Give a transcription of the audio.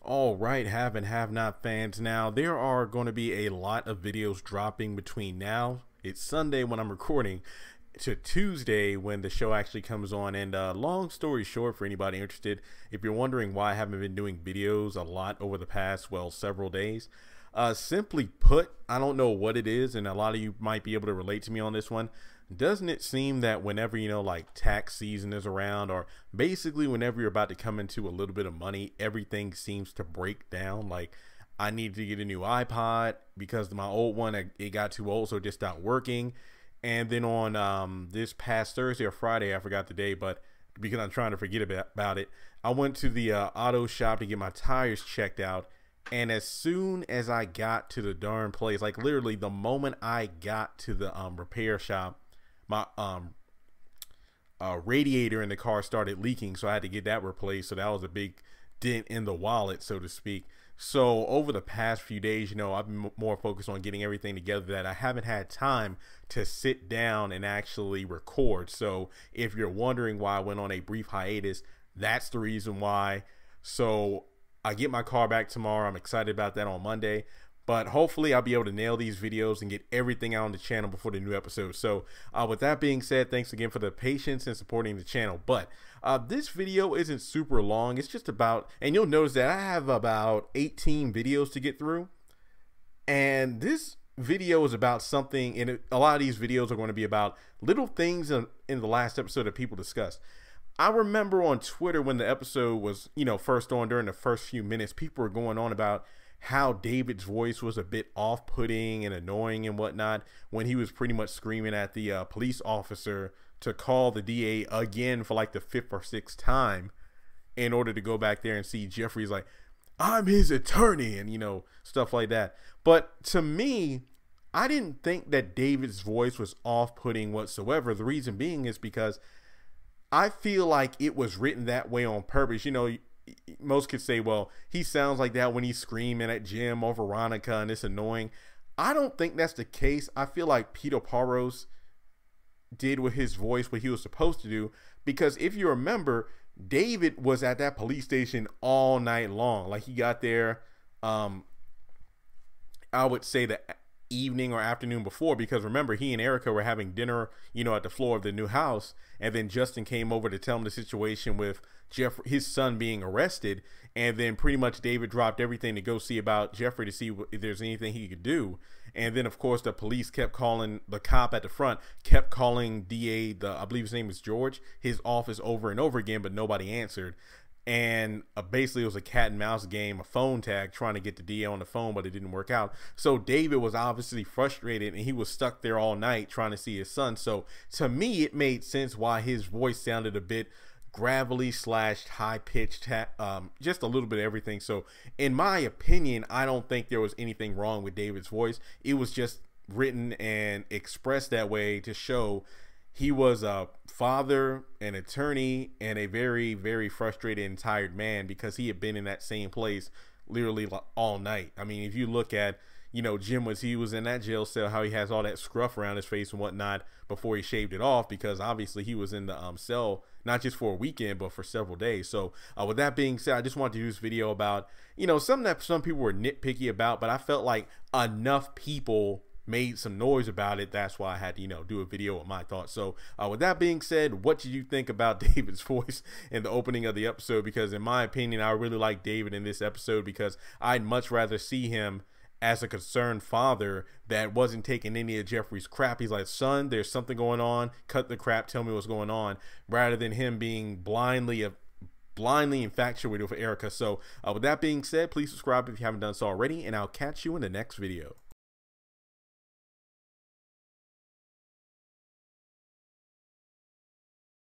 All right, have and have not fans. Now, there are going to be a lot of videos dropping between now, it's Sunday when I'm recording, to Tuesday when the show actually comes on. And long story short, for anybody interested, if you're wondering why I haven't been doing videos a lot over the past, well, several days, simply put, I don't know what it is, and a lot of you might be able to relate to me on this one. Doesn't it seem that whenever, like tax season is around, or basically whenever you're about to come into a little bit of money, everything seems to break down? Like, I need to get a new iPod because my old one, it got too old, so it just stopped working. And then on this past Thursday or Friday, I forgot the day, but because I'm trying to forget about it, I went to the auto shop to get my tires checked out. And as soon as I got to the darn place, like literally the moment I got to the repair shop, my radiator in the car started leaking, so I had to get that replaced. So that was a big dent in the wallet, so to speak. So over the past few days, I've been more focused on getting everything together that I haven't had time to sit down and actually record. So if you're wondering why I went on a brief hiatus, that's the reason why. So I get my car back tomorrow. I'm excited about that on Monday. But hopefully I'll be able to nail these videos and get everything out on the channel before the new episode. So with that being said, thanks again for the patience and supporting the channel. But this video isn't super long. It's just about, and you'll notice that I have about 18 videos to get through. And this video is about something, and a lot of these videos are going to be about little things in the last episode that people discussed. I remember on Twitter when the episode was, first on, during the first few minutes, people were going on about how David's voice was a bit off-putting and annoying and whatnot when he was pretty much screaming at the police officer to call the DA again for like the 5th or 6th time in order to go back there and see Jeffrey's like, I'm his attorney, and stuff like that. But to me, I didn't think that David's voice was off-putting whatsoever. The reason being is because I feel like it was written that way on purpose. Most could say, well, he sounds like that when he's screaming at Jim or Veronica and it's annoying. I don't think that's the case. I feel like Peter Parros did with his voice what he was supposed to do, because if you remember, David was at that police station all night long. Like, he got there, I would say the evening or afternoon before, because remember, he and Erica were having dinner, at the floor of the new house, and then Justin came over to tell him the situation with his son being arrested, and then pretty much David dropped everything to go see about Jeffrey to see if there's anything he could do. And then of course the police kept calling, the cop at the front kept calling DA, I believe his name was George, his office over and over again, but nobody answered. And basically it was a cat and mouse game, a phone tag, trying to get the DA on the phone, but it didn't work out. So David was obviously frustrated, and he was stuck there all night trying to see his son. So to me, it made sense why his voice sounded a bit gravelly / high pitched, just a little bit of everything. So in my opinion, I don't think there was anything wrong with David's voice. It was just written and expressed that way to show he was a father, an attorney, and a very, very frustrated and tired man, because he had been in that same place literally all night. I mean, if you look at, Jim he was in that jail cell, how he has all that scruff around his face and whatnot before he shaved it off, because obviously he was in the cell not just for a weekend but for several days. So with that being said, I just wanted to do this video about something that some people were nitpicky about, but I felt like enough people made some noise about it. That's why I had to do a video with my thoughts. So with that being said, what did you think about David's voice in the opening of the episode? Because in my opinion, I really like David in this episode, because I'd much rather see him as a concerned father that wasn't taking any of Jeffrey's crap. He's like, son, there's something going on, cut the crap, tell me what's going on, rather than him being blindly infatuated with Erica. So with that being said, please subscribe if you haven't done so already, and I'll catch you in the next video.